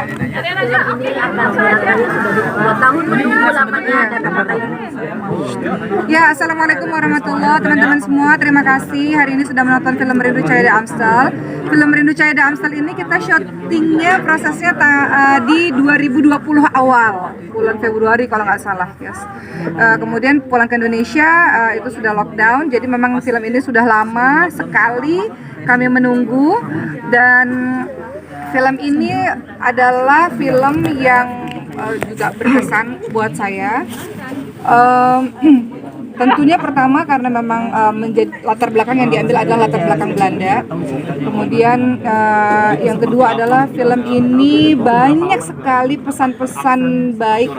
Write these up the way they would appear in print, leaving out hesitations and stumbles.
ini akan sudah 2 tahun menunggu lamanya ada kata ini. Ya, assalamualaikum warahmatullahi teman-teman semua. Terima kasih hari ini sudah menonton film Rindu Cahaya Amstel. Film Rindu Cahaya Amstel ini kita syutingnya prosesnya di 2020 awal, bulan Februari kalau nggak salah. Yes. Kemudian pulang ke Indonesia itu sudah lockdown. Jadi memang film ini sudah lama sekali kami menunggu, dan film ini adalah film yang juga berkesan buat saya. Tentunya pertama karena memang menjadi latar belakang yang diambil adalah latar belakang Belanda. Kemudian yang kedua adalah film ini banyak sekali pesan-pesan baik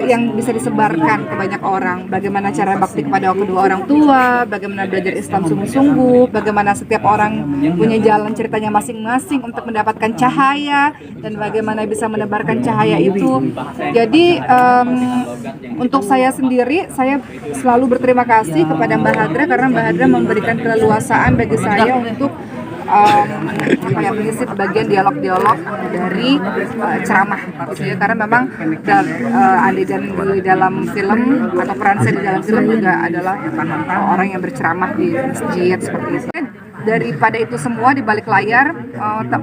yang bisa disebarkan ke banyak orang. Bagaimana cara bakti kepada kedua orang tua, bagaimana belajar Islam sungguh-sungguh, bagaimana setiap orang punya jalan ceritanya masing-masing untuk mendapatkan cahaya, dan bagaimana bisa menebarkan cahaya itu. Jadi untuk saya sendiri, saya selalu berterima kasih kepada Mbak Hadra karena Mbak Hadra memberikan keleluasaan bagi saya untuk mengisi bagian dialog-dialog dari ceramah gitu ya, karena memang adegan di dalam film atau peran saya di dalam film juga adalah orang yang berceramah di masjid seperti itu. Daripada itu semua di balik layar,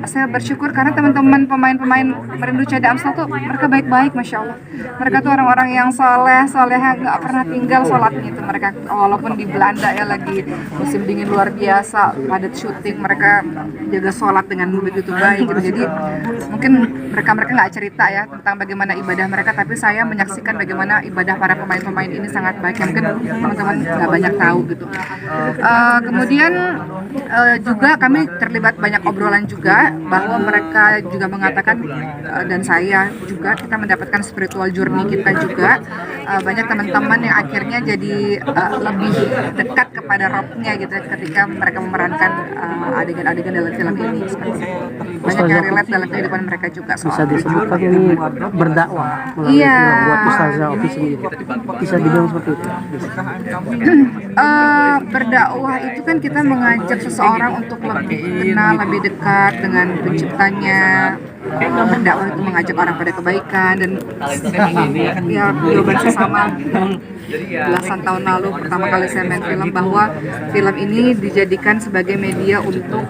saya bersyukur karena teman-teman pemain-pemain Rindu Cahaya Amstel tuh mereka baik-baik, masya Allah. Mereka tuh orang-orang yang soleha, nggak pernah tinggal sholatnya itu. Mereka walaupun di Belanda ya lagi musim dingin luar biasa, padat syuting, mereka jaga sholat dengan begitu baik gitu. Jadi mungkin mereka nggak cerita ya tentang bagaimana ibadah mereka, tapi saya menyaksikan bagaimana ibadah para pemain-pemain ini sangat baik, yang mungkin teman-teman nggak banyak tahu gitu. Kemudian juga kami terlibat banyak obrolan juga, bahwa mereka juga mengatakan dan saya juga, kita mendapatkan spiritual journey kita juga. Banyak teman-teman yang akhirnya jadi lebih dekat kepada Robnya gitu ketika mereka memerankan adegan-adegan dalam film ini. Banyak yang relate dalam kehidupan mereka juga. Bisa disebutkan ini berdakwah melalui film buat Ustazah Ovi sendiri. Bisa dibilang seperti itu. Berdakwah itu kan kita mengajak seseorang untuk lebih kenal, lebih dekat dengan penciptanya. Berdakwah itu mengajak orang pada kebaikan, dan ya jawaban sesama. Belasan tahun lalu pertama kali saya main film, bahwa film ini dijadikan sebagai media untuk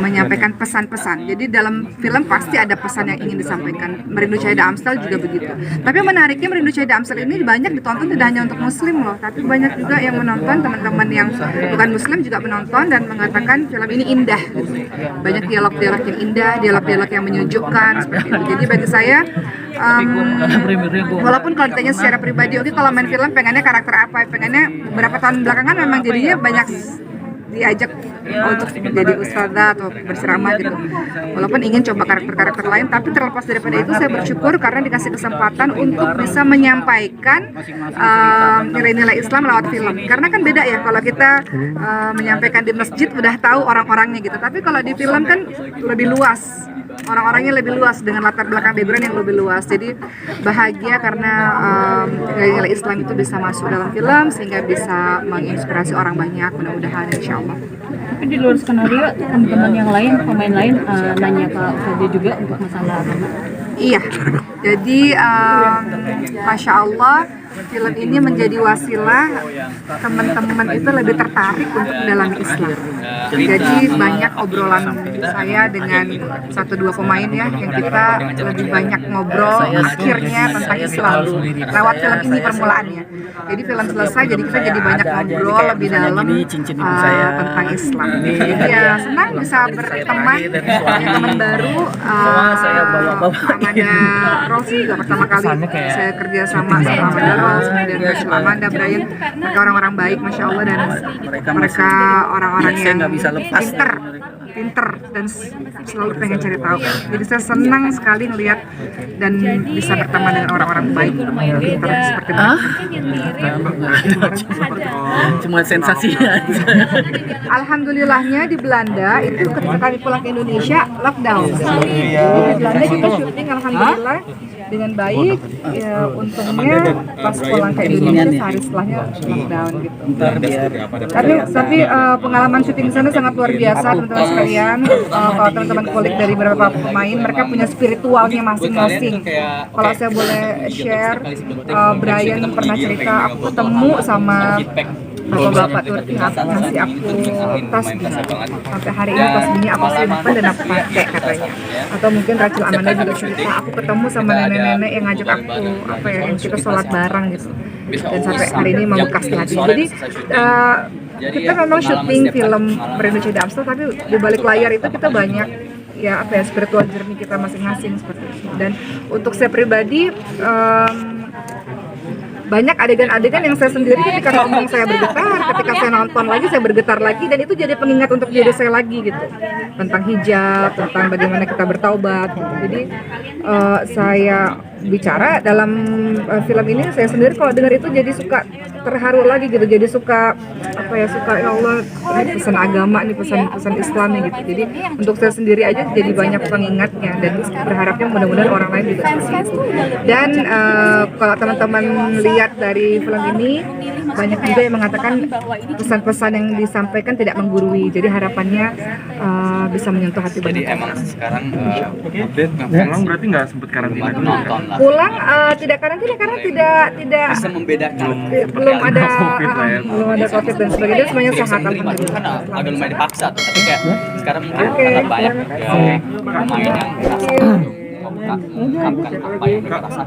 menyampaikan pesan-pesan. Jadi dalam film pasti ada pesan yang ingin disampaikan. Merindu Cahaya Amstel juga begitu. Tapi menariknya Merindu Cahaya Amstel ini banyak ditonton tidak hanya untuk muslim loh, tapi banyak juga yang menonton, teman-teman yang bukan muslim juga menonton dan mengatakan film ini indah gitu. Banyak dialog-dialog yang indah, dialog-dialog yang menyejukkan seperti itu. Jadi bagi saya walaupun kalau ditanya secara pribadi, oke kalau main film pengennya karakter apa, pengennya beberapa tahun belakangan memang jadinya banyak diajak untuk jadi ustazah atau berceramah gitu, walaupun ingin coba karakter-karakter lain. Tapi terlepas daripada itu, saya bersyukur karena dikasih kesempatan untuk bisa menyampaikan nilai-nilai Islam lewat film. Karena kan beda ya kalau kita menyampaikan di masjid udah tahu orang-orangnya gitu, tapi kalau di film kan lebih luas, orang-orangnya lebih luas dengan latar belakang background yang lebih luas. Jadi bahagia karena nilai Islam itu bisa masuk dalam film sehingga bisa menginspirasi orang banyak, mudah-mudahan insya Allah. Tapi di luar skenario, teman-teman yang lain, pemain lain nanya ke Ustazah juga untuk masalah agama. Iya, jadi Masya Allah film ini menjadi wasilah teman-teman itu lebih tertarik untuk mendalami Islam. Jadi banyak obrolan saya dengan 1-2 pemain ya, yang kita lebih banyak ngobrol akhirnya tentang Islam lewat film ini permulaannya. Jadi film selesai, jadi kita jadi banyak ngobrol lebih dalam tentang Islam. Jadi ya senang bisa berteman dengan teman baru. Amanda Rosi juga pertama kali saya kerja sama Amanda Rosi, kemudian Amanda, Brian, mereka orang-orang baik masya Allah, dan mereka orang-orang yang pinter dan selalu pengen cari tahu. Jadi saya senang sekali ngelihat dan bisa berteman dengan orang-orang baik pinter seperti mereka. Cuma sensasi aja. Alhamdulillahnya di Belanda itu ketika kami pulang ke Indonesia lockdown. Jadi di Belanda kita syuting alhamdulillah alhamdulillah dengan baik. Ya untungnya pas pulang ke Indonesia sehari setelahnya lockdown gitu. Tapi pengalaman syuting di sana sangat luar biasa teman-teman sekalian. Kalau teman-teman kulik dari beberapa pemain, mereka punya spiritualnya masing-masing. Kalau saya boleh share, Brian pernah cerita aku ketemu sama bapak Turki ngasih aku tas gini. Sampai hari ini tas gini aku simpan dan aku pakai katanya. Atau mungkin Rachel Amanda juga cerita, aku ketemu sama nenek-nenek yang ngajak aku yang kita sholat bareng gitu. Dan sampai hari ini membekas di hati. Jadi kita memang syuting film Berindonesia di Amstel, tapi di balik layar itu kita banyak spiritual journey kita masing-masing seperti itu. Dan untuk saya pribadi banyak adegan-adegan yang saya sendiri ketika ngomong saya bergetar, ketika saya nonton lagi saya bergetar lagi, dan itu jadi pengingat untuk diri saya lagi gitu, tentang hijab, tentang bagaimana kita bertaubat gitu. Jadi saya bicara dalam film ini, saya sendiri kalau dengar itu jadi suka terharu lagi gitu, jadi suka ya Allah, ini pesan agama, ini pesan Islami gitu. Jadi untuk saya sendiri aja jadi banyak pengingatnya, dan berharapnya mudah-mudahan orang lain juga seperti itu. Dan kalau teman-teman lihat dari film ini, banyak juga yang mengatakan pesan-pesan yang disampaikan tidak menggurui, jadi harapannya bisa menyentuh hati banyak orang. Emang sekarang pulang berarti nggak sempet karantina dulu ya? Pulang tidak karantina karena tidak bisa membedakan belum ada COVID lah ya. belum ada COVID dan sebagainya, semuanya sehat alhamdulillah. kan agak lumayan dipaksa tuh, tapi kayak sekarang mungkin karena banyak pemain yang merasa mengungkapkan apa yang mereka rasakan.